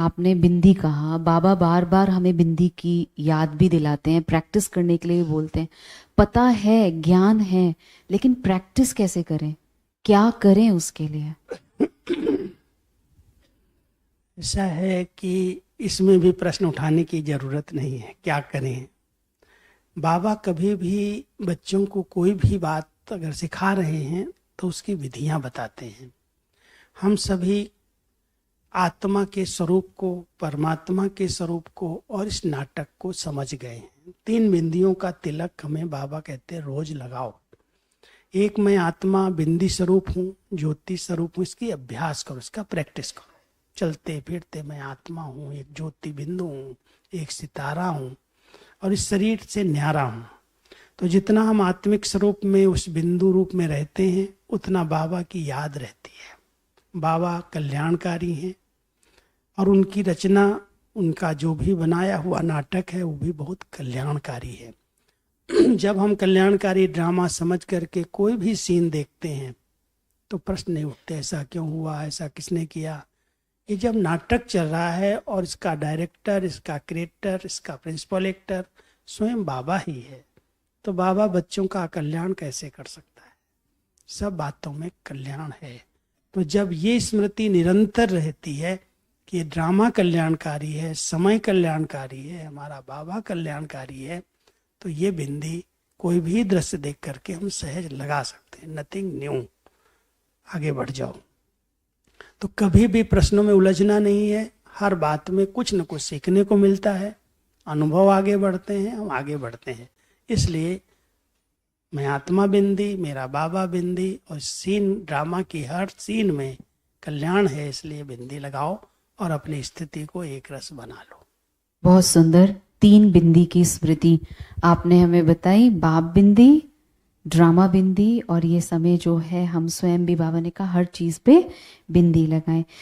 आपने बिंदी कहा, बाबा बार बार हमें बिंदी की याद भी दिलाते हैं, प्रैक्टिस करने के लिए भी बोलते हैं। पता है, ज्ञान है, लेकिन प्रैक्टिस कैसे करें, क्या करें उसके लिए? ऐसा है कि इसमें भी प्रश्न उठाने की जरूरत नहीं है, क्या करें। बाबा कभी भी बच्चों को कोई भी बात अगर सिखा रहे हैं तो उसकी विधियां बताते हैं। हम सभी आत्मा के स्वरूप को, परमात्मा के स्वरूप को और इस नाटक को समझ गए हैं। 3 बिंदियों का तिलक हमें बाबा कहते हैं रोज लगाओ। एक, मैं आत्मा बिंदी स्वरूप हूँ, ज्योति स्वरूप हूँ, इसकी अभ्यास करो, इसका प्रैक्टिस करो। चलते फिरते मैं आत्मा हूँ, एक ज्योति बिंदु हूँ, एक सितारा हूँ और इस शरीर से न्यारा हूँ। तो जितना हम आत्मिक स्वरूप में उस बिंदु रूप में रहते हैं उतना बाबा की याद रहती है। बाबा कल्याणकारी हैं और उनकी रचना, उनका जो भी बनाया हुआ नाटक है वो भी बहुत कल्याणकारी है। जब हम कल्याणकारी ड्रामा समझ करके कोई भी सीन देखते हैं तो प्रश्न नहीं उठते ऐसा क्यों हुआ, ऐसा किसने किया। ये जब नाटक चल रहा है और इसका डायरेक्टर, इसका क्रिएटर, इसका प्रिंसिपल एक्टर स्वयं बाबा ही है, तो बाबा बच्चों का कल्याण कैसे कर सकता है? सब बातों में कल्याण है। तो जब ये स्मृति निरंतर रहती है कि ये ड्रामा कल्याणकारी है, समय कल्याणकारी है, हमारा बाबा कल्याणकारी है, तो ये बिंदी कोई भी दृश्य देख करके हम सहज लगा सकते हैं। नथिंग न्यू, आगे बढ़ जाओ। तो कभी भी प्रश्नों में उलझना नहीं है, हर बात में कुछ न कुछ सीखने को मिलता है। अनुभव आगे बढ़ते हैं, हम आगे बढ़ते हैं। इसलिए मैं आत्मा बिंदी, मेरा बाबा बिंदी, और सीन, ड्रामा की हर सीन में कल्याण है, इसलिए बिंदी लगाओ और अपनी स्थिति को एक रस बना लो। बहुत सुंदर 3 बिंदी की स्मृति आपने हमें बताई, बाप बिंदी, ड्रामा बिंदी, और ये समय जो है हम स्वयं भी, बाबा ने कहा, हर चीज पे बिंदी लगाएं।